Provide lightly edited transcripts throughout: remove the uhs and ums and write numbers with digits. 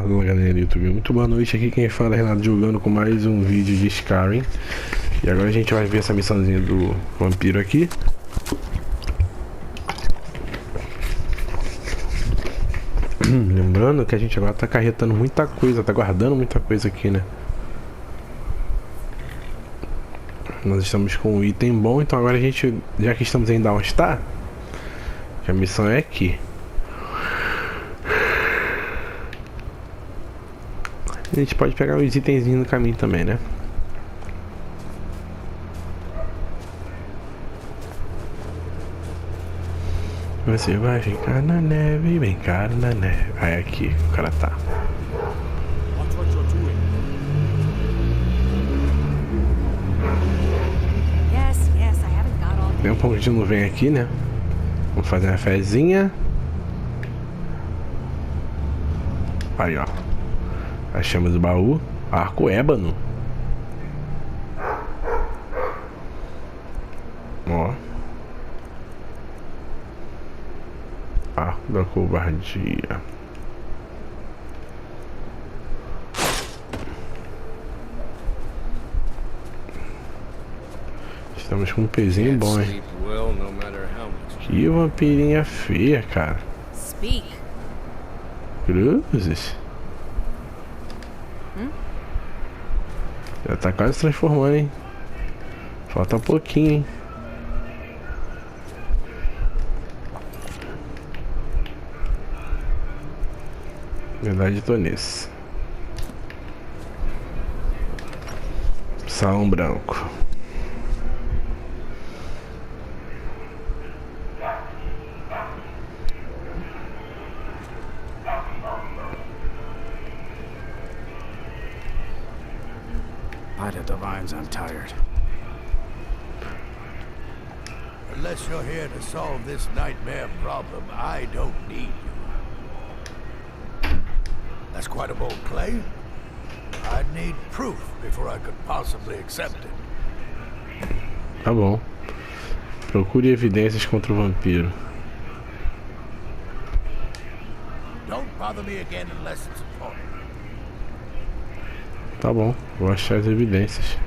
Fala galera do YouTube, muito boa noite, aqui quem fala é Renato jogando com mais um vídeo de Skyrim. E agora a gente vai ver essa missãozinha do vampiro aqui. Lembrando que a gente agora tá acarretando muita coisa, tá guardando muita coisa aqui, né? Nós estamos com um item bom, então agora a gente, já que estamos em onde está, que a missão é aqui. A gente pode pegar os itenzinhos no caminho também, né? Você vai ficar na neve, bem caro na neve. Aí aqui, o cara tá. Tem um pouco de nuvem aqui, né? Vamos fazer uma fezinha. Aí, ó. Achamos o baú. Arco ébano. Ó. Arco da covardia. Estamos com um pezinho bom, hein? Que vampirinha feia, cara. Cruzes. Já tá quase se transformando, hein? Falta um pouquinho, hein? Verdade, tô nesse. Salão branco. I'm tired. Unless you're here to solve this nightmare problem, I don't need you. That's quite a bold claim. I'd need proof before I could possibly accept it. Tá bom. Procure evidências contra o vampiro. Don't bother me again unless it's important. Tá bom, vou achar as evidências.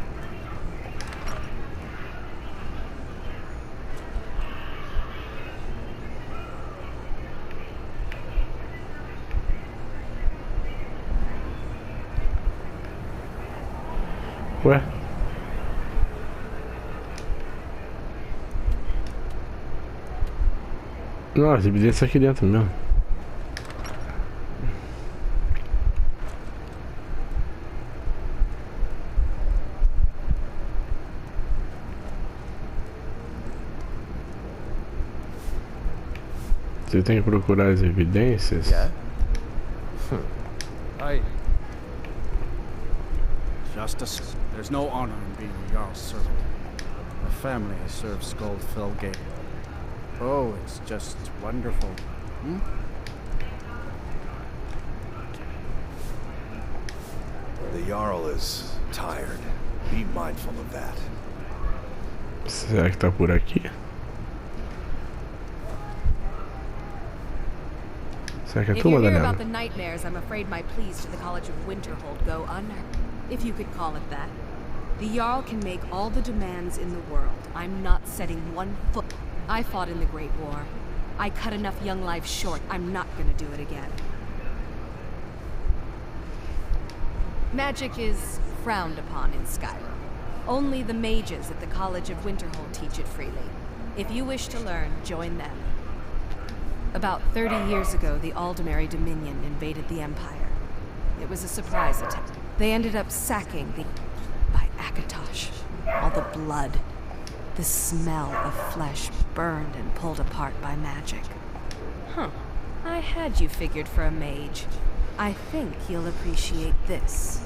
Ué? Não, as evidências aqui dentro mesmo. Você tem que procurar as evidências? Justice. There's no honor in being a Jarl's servant. My family has served Skullfell Gate. Oh, it's just wonderful. The Jarl is tired. Be mindful of that. Será que tá por aqui? Será que é turma da about the nightmares, I'm afraid my pleas to the College of Winterhold go unheard, if you could call it that. The Jarl can make all the demands in the world. I'm not setting one foot. I fought in the Great War. I cut enough young lives short. I'm not gonna do it again. Magic is frowned upon in Skyrim. Only the mages at the College of Winterhold teach it freely. If you wish to learn, join them. About 30 years ago, the Aldemary Dominion invaded the Empire. It was a surprise attack. They ended up sacking the... by Akatosh. All the blood. The smell of flesh burned and pulled apart by magic. Huh. I had you figured for a mage. I think you'll appreciate this.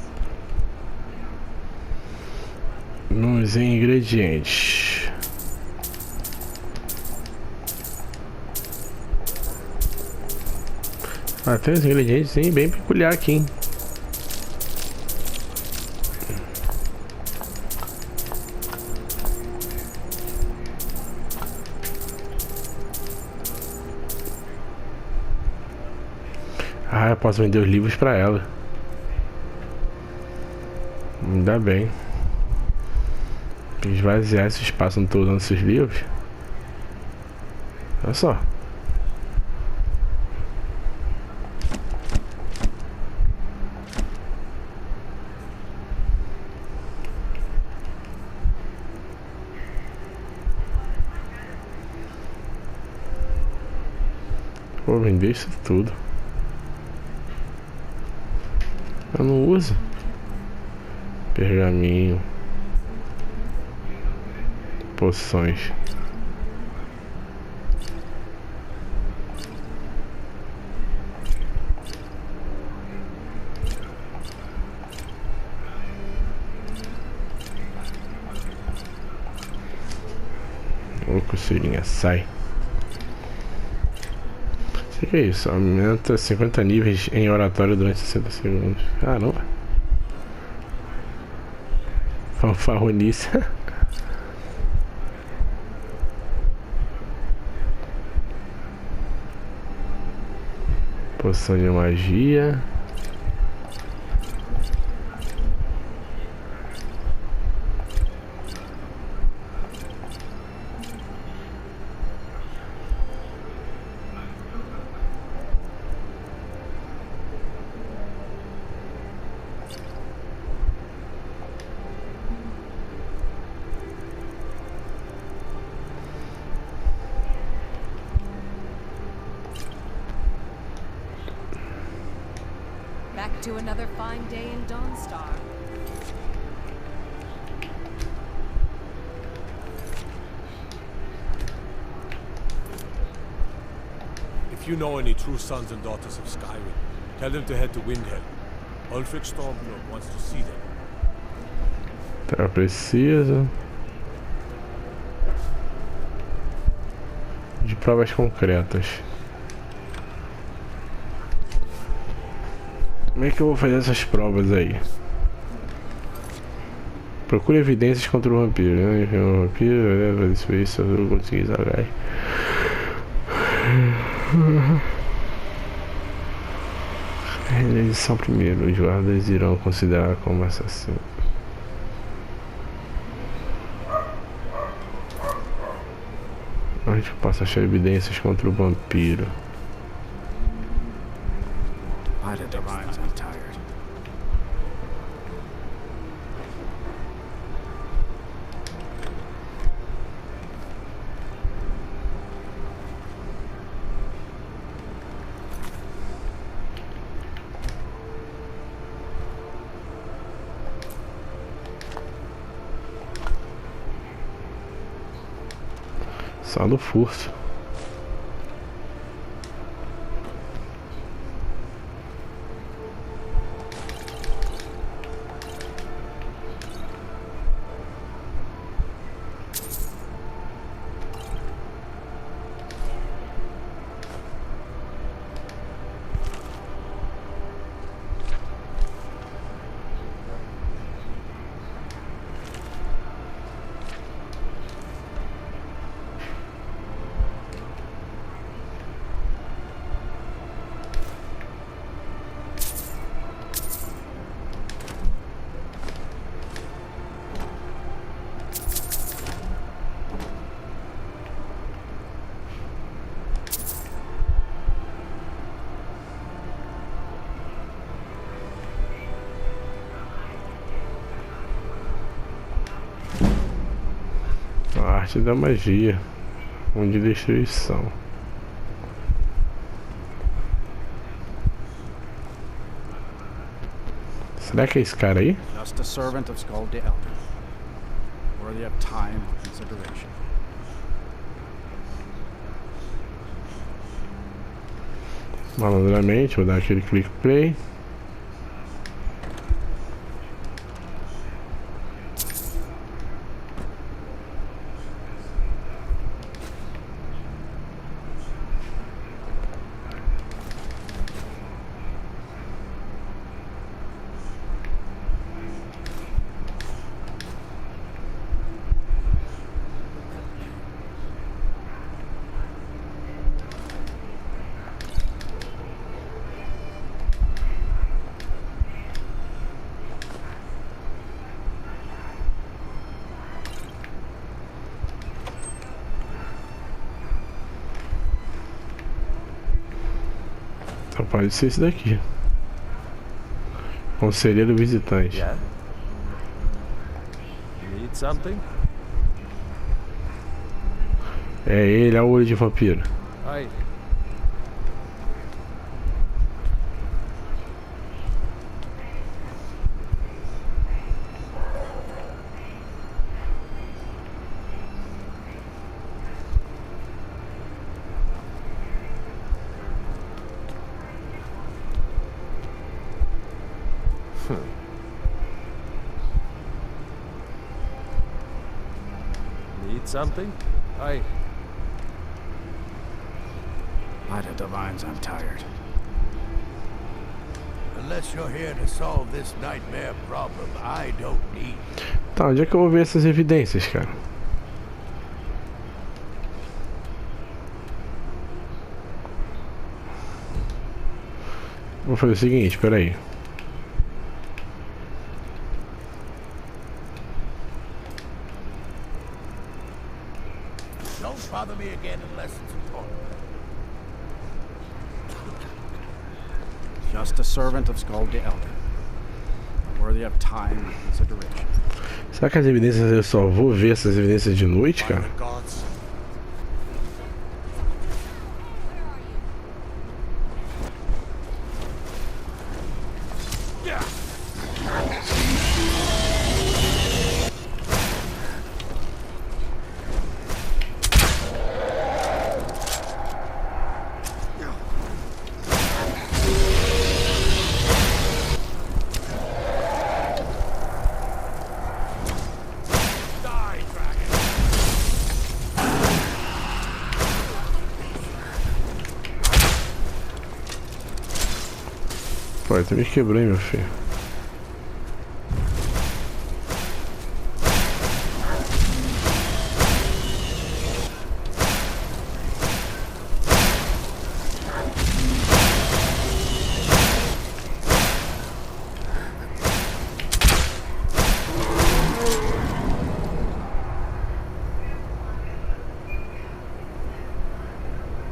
Vamos em ingredientes. Ah, tem uns ingredientes bem peculiar aqui, hein? Ah, eu posso vender os livros pra ela. Ainda bem. Esvaziar esse espaço, não tô usando esses livros. Olha só. Vou vender isso tudo. Eu não uso. Pergaminho. Poções. Ô, coceirinha, sai. O que é isso? Aumenta 50 níveis em oratório durante 60 segundos. Caramba. Fanfarronice. Poção de magia. Back to another fine day in Dawnstar. If you know any true sons and daughters of Skyrim, tell them to head to Windhelm. Ulfric Stormblood wants to see them. Tá, preciso de provas concretas. Como é que eu vou fazer essas provas aí? Procure evidências contra o vampiro. O vampiro, isso eu não consegui jogar. Edição primeiro, os guardas irão considerar como assassino. Onde eu posso achar evidências contra o vampiro? I'm tired. Só no furto. A arte da magia, de destruição. Será que é esse cara aí? Just a servant of Skald the Elder. Worthy of time and consideration. Malandramente, vou dar aquele clique play. pode ser esse daqui. Conselheiro visitante. Yeah? Need something? É ele, é o olho de vampiro. Hi. Need something? Hi. By the divines, I'm tired. Unless you're here to solve this nightmare problem, I don't need you. Tá, onde é que eu vou ver essas evidências, cara? Vou fazer o seguinte, peraí. Don't bother me again unless it's important. Just a servant of Skald the Elder. Worthy of time and consideration. Será que as evidências eu só vou ver essas evidências de noite, By cara? the gods. Pô, tu me quebrou, hein, meu filho.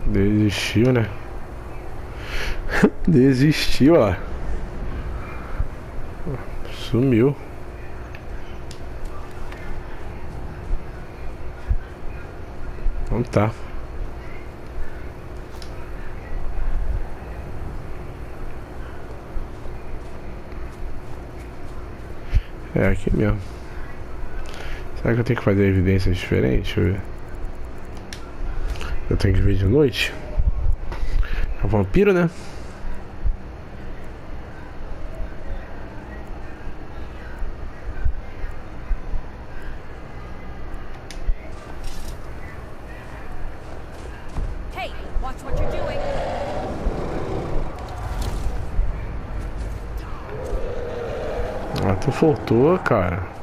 Desistiu, né? Desistiu, ó. Sumiu. Então tá. É aqui mesmo. Será que eu tenho que fazer evidências diferentes? Deixa eu ver. Eu tenho que ver de noite? É um vampiro, né? Hey, watch what you're doing. Ah, tu faltou, cara.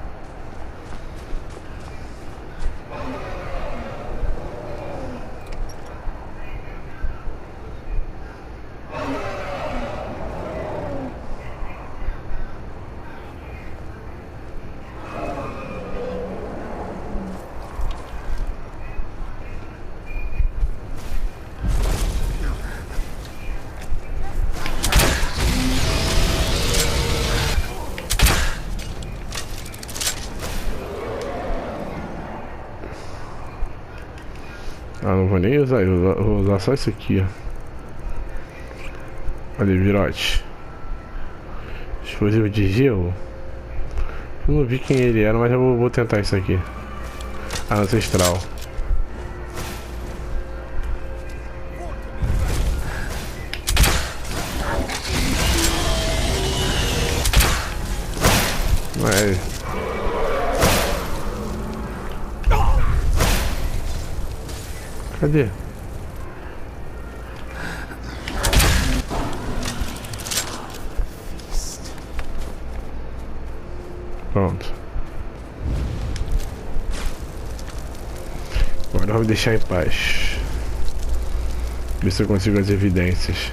Ah, não vou nem usar, eu vou usar só isso aqui, ó. Olha, virote. Explosivo de gelo. Eu não vi quem ele era, mas eu vou tentar isso aqui. Ancestral. Mas... Cadê? Pronto. Agora vou me deixar em paz. Ver se eu consigo as evidências.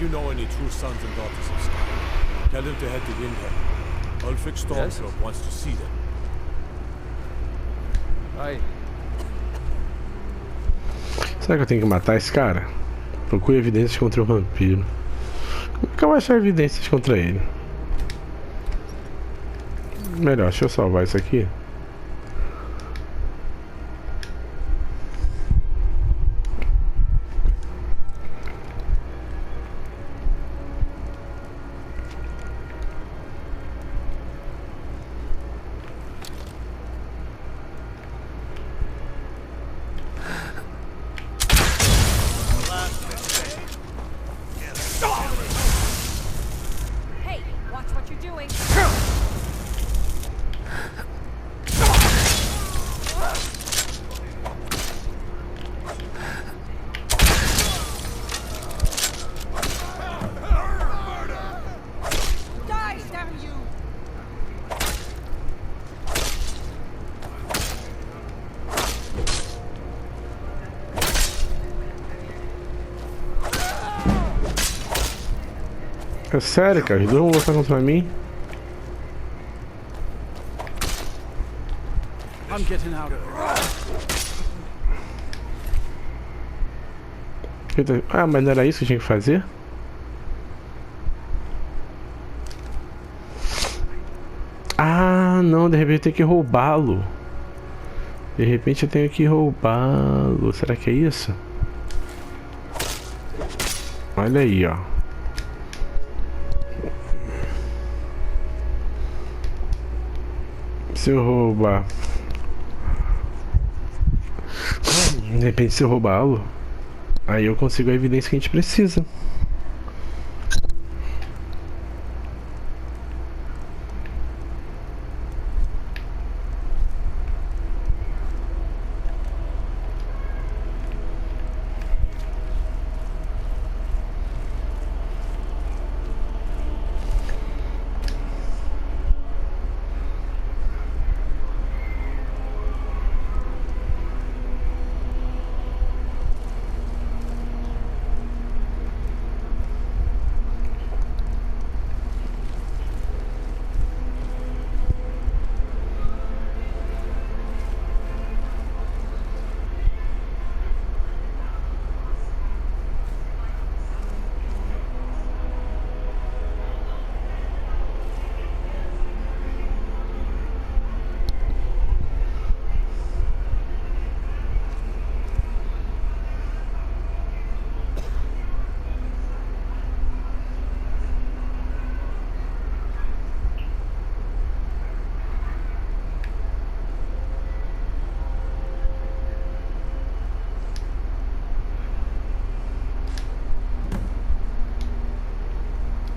you know any true sons and daughters of Sky, tell them to head to Windhelm. Ulfric Stormcloak wants to see them. Vai. Será que eu tenho que matar esse cara? Procure evidências contra o vampiro. Como é que eu vou achar evidências contra ele? Melhor, deixa eu salvar isso aqui. É sério, cara, os dois vão lutar contra mim. I'm getting out of here. Ah, mas não era isso que eu tinha que fazer? Ah, não, de repente eu tenho que roubá-lo. De repente eu tenho que roubá-lo. Será que é isso? Olha aí, ó. Se eu roubar, de repente se eu roubá-lo, aí eu consigo a evidência que a gente precisa.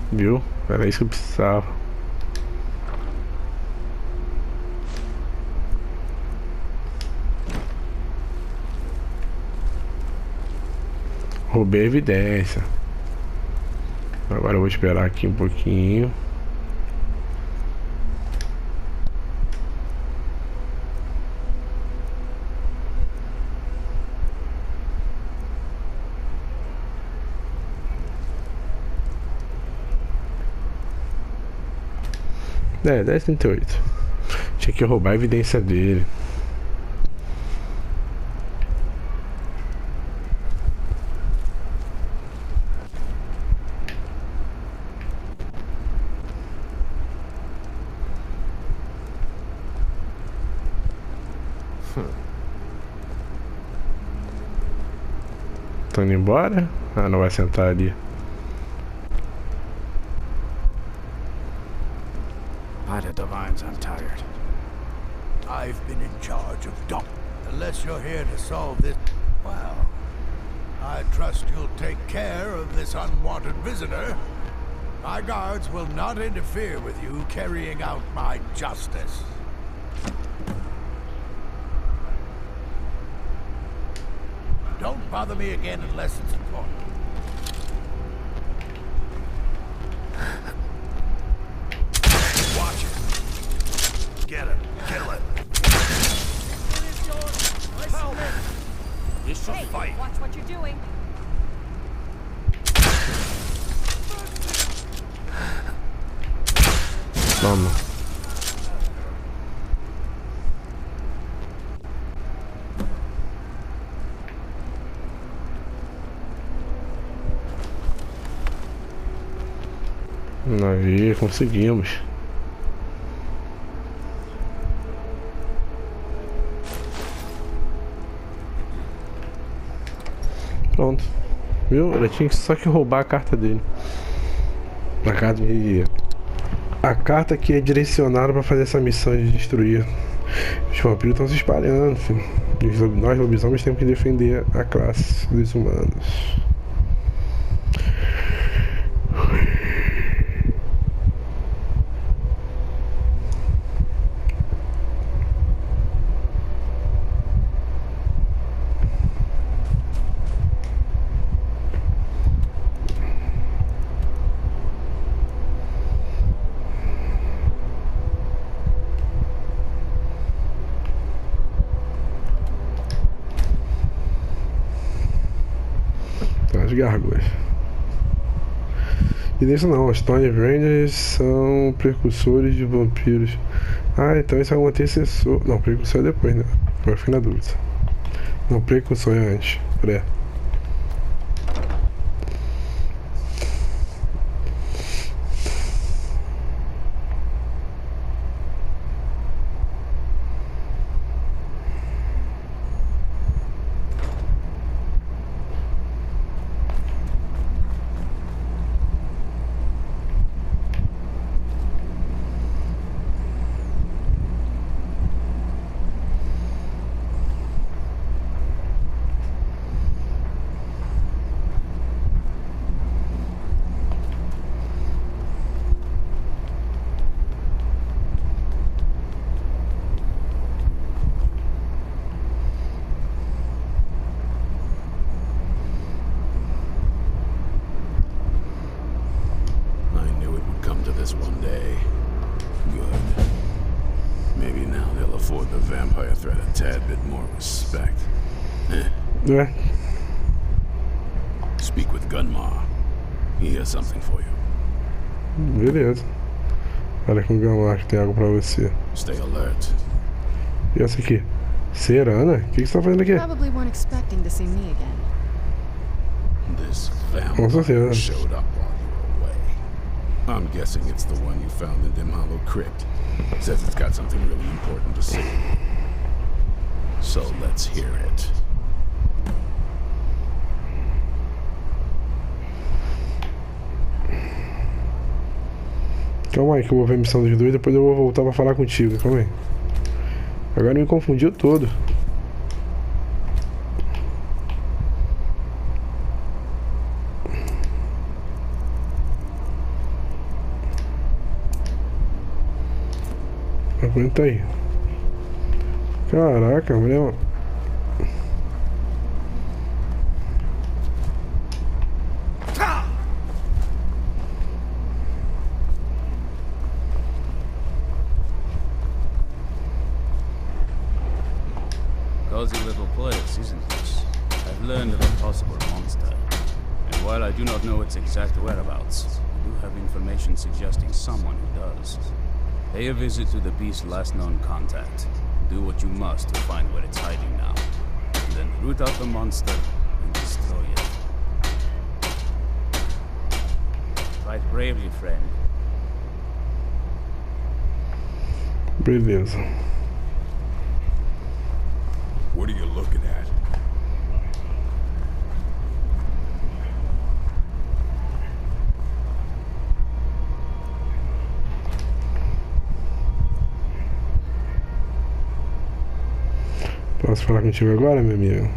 Viu? Era isso que eu precisava. Roubei a evidência. Agora eu vou esperar aqui um pouquinho. É, 10h38. Tinha que roubar a evidência dele. Tô indo embora? Ah, não vai sentar ali. By the divines, I'm tired. I've been in charge of Doc. Unless you're here to solve this, well, I trust you'll take care of this unwanted visitor. My guards will not interfere with you carrying out my justice. Don't bother me again unless it's important. Watch it. Get it. Kill it. This should Hey, fight. watch what you're doing. Toma. Aí, conseguimos. Pronto. Viu? Ela tinha só que roubar a carta dele. A carta que é direcionada para fazer essa missão de destruir. Os vampiros estão se espalhando, filho. Nós lobisomens temos que defender a classe dos humanos. As gárgulas. E nisso não, os Stone Rangers são precursores de vampiros. Ah, então isso é um antecessor. Não, precursor é depois, né? Agora eu fiquei na dúvida. Não, precursor é antes. Pré. One day. Good. Maybe now they'll afford the vampire threat a tad bit more respect. Yeah. Speak with Gunmar. He has something for you. Beleza. Olha com o Gunmar que tem algo pra você. Stay alert. E essa aqui? Serana? O que você tá fazendo aqui? Probably weren't expecting to see me again. This Com certeza. vampire showed up while you were away. I'm guessing it's the one you found in Dim Hollow Crypt. Says it's got something really important to say. So let's hear it. Calma aí que eu vou ver a missão dos dois, depois eu vou voltar pra falar contigo. Calma aí. Agora me confundiu todo. Aguenta aí. Caraca, mulher. Cozy little place, isn't this? I've learned of a possible monster. And while I do not know its exact whereabouts, I do have information suggesting someone who does. Pay a visit to the beast's last known contact. Do what you must to find where it's hiding now. And then root out the monster and destroy it. Fight bravely, friend. Beleza. What are you looking at? Posso falar contigo agora, meu amigo?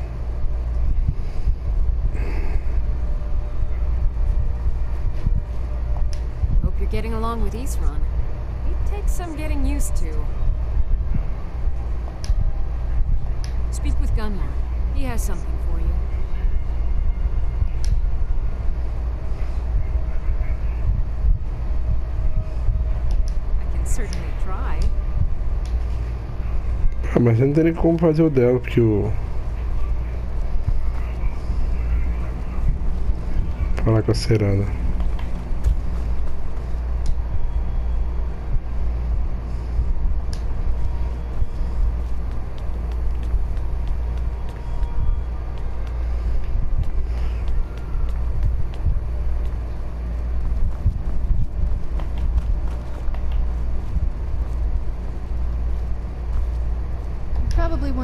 Hope you're getting along with Isran. It takes some getting used to. Speak with Gunmar. He has something for you. I can certainly try. Ah, mas eu não teria como fazer o dela, porque o... Falar com a Serana.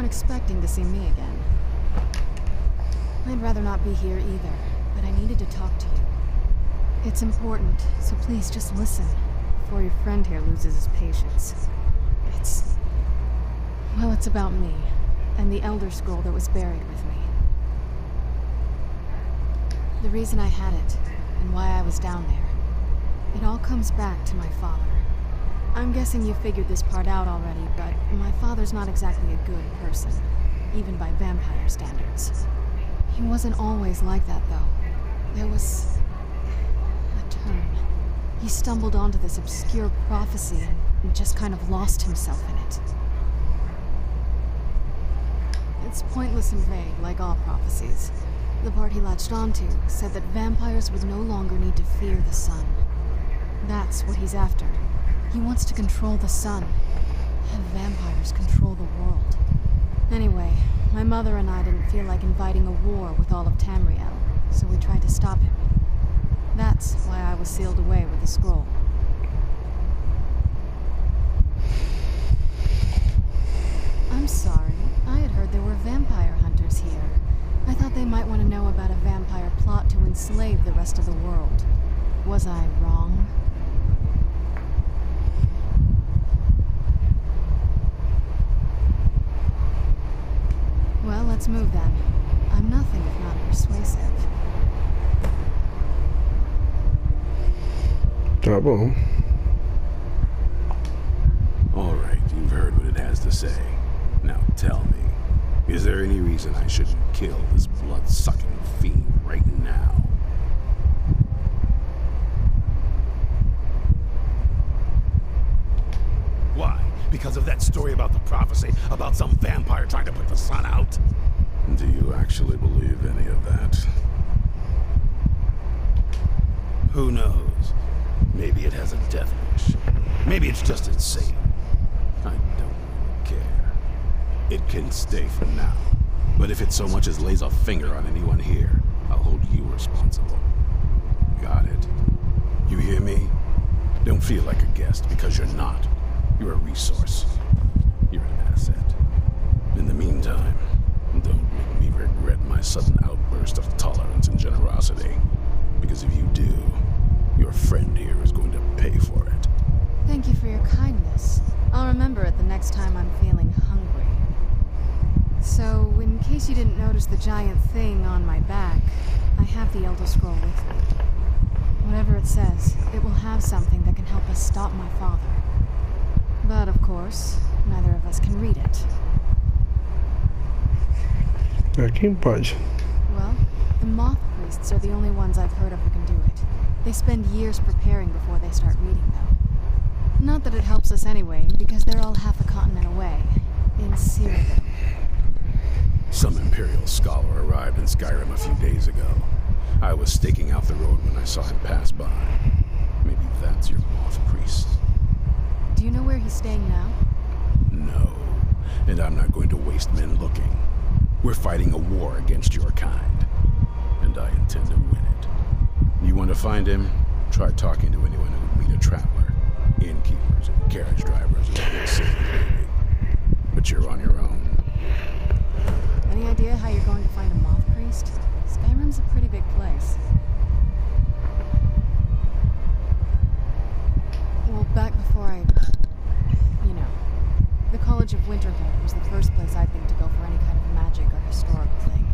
weren't expecting to see me again. I'd rather not be here either, but I needed to talk to you. It's important, so please just listen before your friend here loses his patience. Well, it's about me, and the Elder Scroll that was buried with me. The reason I had it, and why I was down there. It all comes back to my father. I'm guessing you figured this part out already, but my father's not exactly a good person, even by vampire standards. He wasn't always like that, though. There was a turn. He stumbled onto this obscure prophecy and just kind of lost himself in it. It's pointless and vague, like all prophecies. The part he latched onto said that vampires would no longer need to fear the sun. That's what he's after. He wants to control the sun. Have vampires control the world. Anyway, my mother and I didn't feel like inviting a war with all of Tamriel, so we tried to stop him. That's why I was sealed away with the scroll. I'm sorry. I had heard there were vampire hunters here. I thought they might want to know about a vampire plot to enslave the rest of the world. Was I wrong? Well, let's move then. I'm nothing if not persuasive. Tá bom. All right, you've heard what it has to say. Now tell me, is there any reason I shouldn't kill this blood-sucking fiend right now? Why? Because of that story about the prophecy, about some vampire trying to put the sun out? Do you actually believe any of that? Who knows? Maybe it has a death wish. Maybe it's just insane. I don't care. It can stay for now. But if it so much as lays a finger on anyone here, I'll hold you responsible. Got it? You hear me? Don't feel like a guest, because you're not. You're a resource. You're an asset. In the meantime, don't make me regret my sudden outburst of tolerance and generosity. Because if you do, your friend here is going to pay for it. Thank you for your kindness. I'll remember it the next time I'm feeling hungry. So, in case you didn't notice the giant thing on my back, I have the Elder Scroll with me. Whatever it says, it will have something that can help us stop my father. But, of course, neither of us can read it. Quem pode? Well, the moth priests are the only ones I've heard of who can do it. They spend years preparing before they start reading, though. Not that it helps us anyway, because they're all half a continent away, in Cyrodiil. Some Imperial scholar arrived in Skyrim a few days ago. I was staking out the road when I saw him pass by. Maybe that's your moth priest. Do you know where he's staying now? No, and I'm not going to waste men looking. We're fighting a war against your kind, and I intend to win it. You want to find him? Try talking to anyone who would meet a traveler, innkeepers, and carriage drivers in the big city, maybe. But you're on your own. Any idea how you're going to find a moth priest? Skyrim's a pretty big place. Well, back before the College of Winterhold was the first place I'd think to go for any kind of magic or historical thing.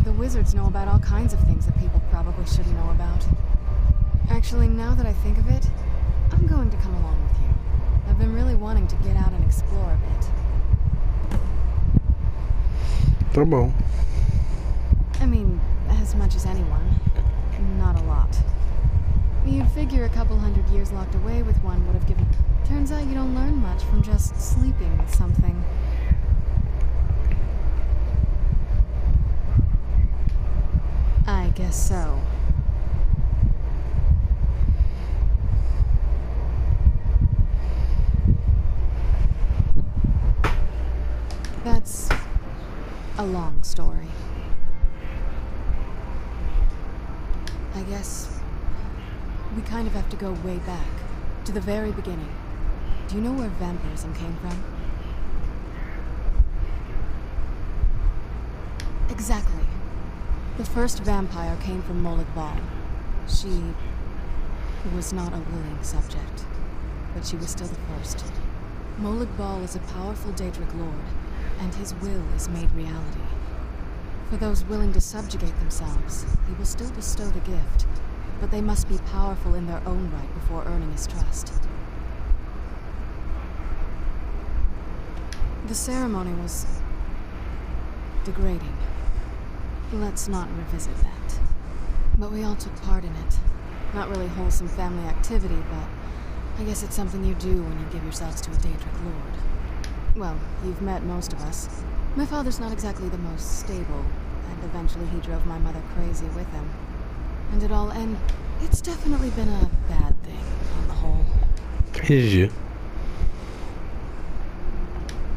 The wizards know about all kinds of things that people probably shouldn't know about. Actually, now that I think of it, I'm going to come along with you. I've been really wanting to get out and explore a bit. Tá bom. I mean, as much as anyone. Not a lot. You'd figure a couple 100 years locked away with one would have given... Turns out you don't learn much from just sleeping with something. I guess so. That's a long story. I guess we kind of have to go way back, to the very beginning. Do you know where vampirism came from? Exactly. The first vampire came from Molag Bal. She was not a willing subject, but she was still the first. Molag Bal is a powerful Daedric lord, and his will is made reality. For those willing to subjugate themselves, he will still bestow the gift, but they must be powerful in their own right before earning his trust. The ceremony was degrading. Let's not revisit that. But we all took part in it. Not really wholesome family activity, but I guess it's something you do when you give yourselves to a Daedric lord. Well, you've met most of us. My father's not exactly the most stable, and eventually he drove my mother crazy with him. And it all ended. It's definitely been a bad thing, on the whole. Entendi.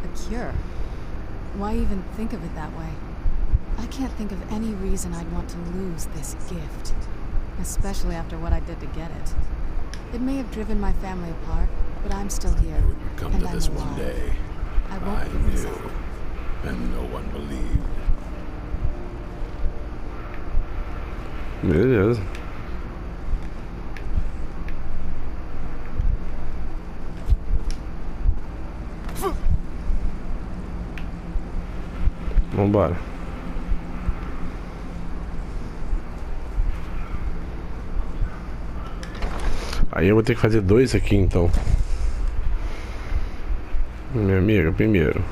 A cure? Why even think of it that way? I can't think of any reason I'd want to lose this gift. Especially after what I did to get it. It may have driven my family apart, but I'm still here. It would come to this one day. I won't give this up. And no one believed. Beleza. Vambora. Aí eu vou ter que fazer 2 aqui então. Minha amiga, primeiro.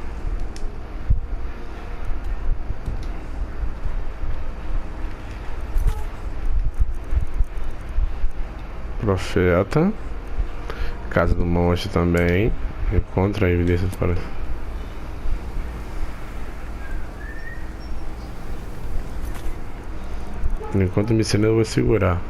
Profeta. Casa do monstro também. Encontra a evidência para. Enquanto me ensina eu vou segurar.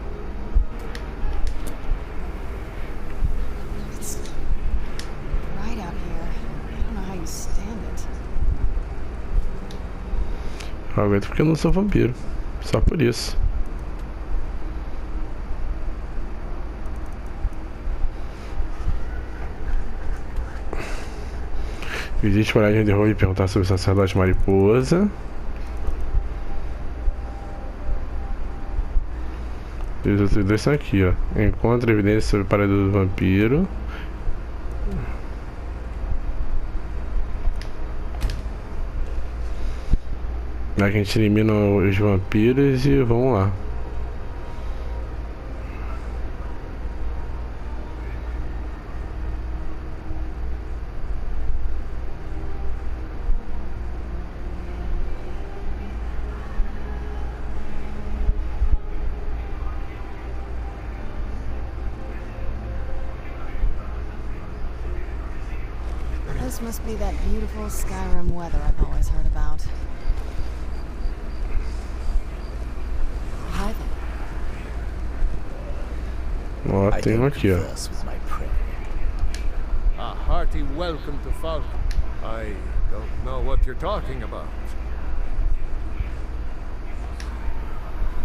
Eu aguento porque eu não sou vampiro. Só por isso. Visite a origem de Roy e perguntar sobre o sacerdote mariposa. E os outros 2 são aqui, ó. Encontra evidências sobre o paradeiro do vampiro. Aqui a gente elimina os vampiros e vamos lá. This must be that beautiful Skyrim weather I've always heard about. Hi there. Ó, tem um aqui, ó. A hearty welcome to Falcon. I don't know what you're talking about.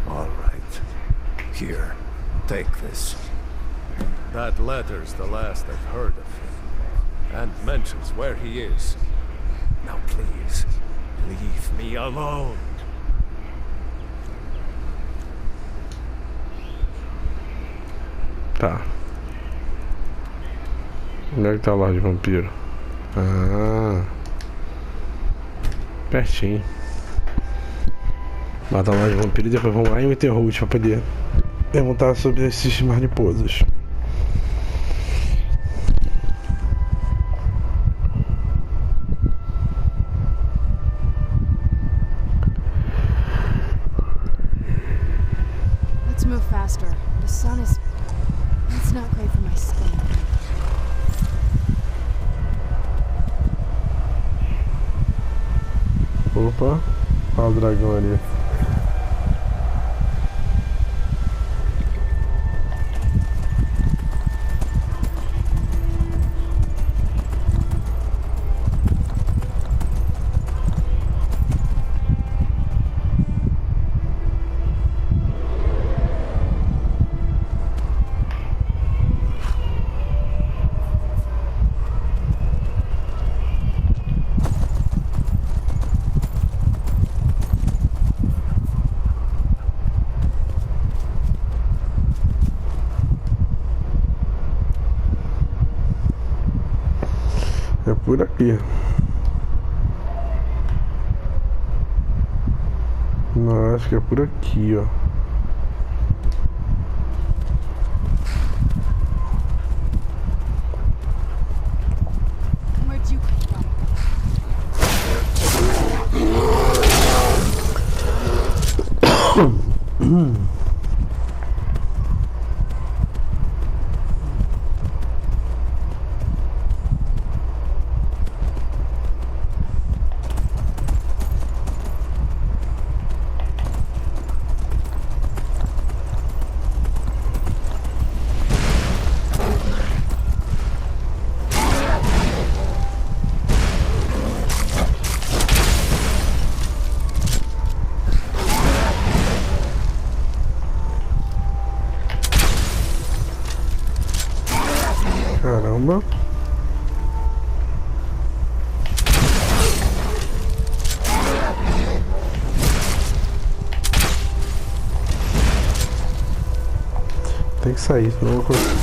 All right. Here, take this. That letter's the last I've heard of him. And mentions where he is. Now please, leave me alone. Tá. Onde é que tá o Lorde Vampiro? Ah. Pertinho. Matar o Lorde Vampiro e depois vamos lá em Winterhold pra poder perguntar sobre esses mariposas. Let's move faster. The sun is... It's not great for my skin. Opa, olha o dragão ali. por aqui. Não, acho que é por aqui, ó. Where'd you come from? Caramba. Tem que sair, senão eu vou conseguir.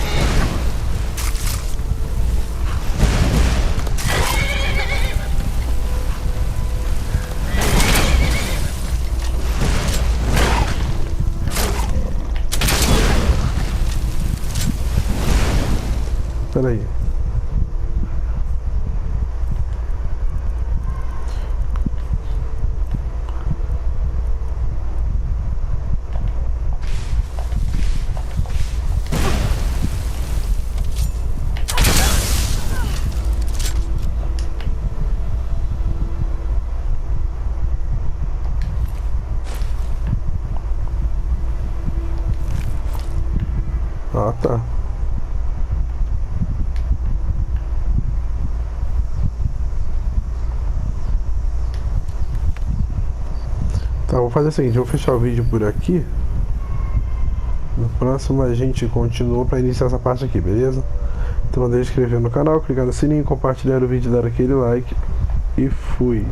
Peraí. Ah, tá. Tá, vou fazer o seguinte, eu vou fechar o vídeo por aqui. No próximo a gente continua para iniciar essa parte aqui, beleza? Então não deixe de se inscrever no canal, clicar no sininho, compartilhar o vídeo, dar aquele like e fui!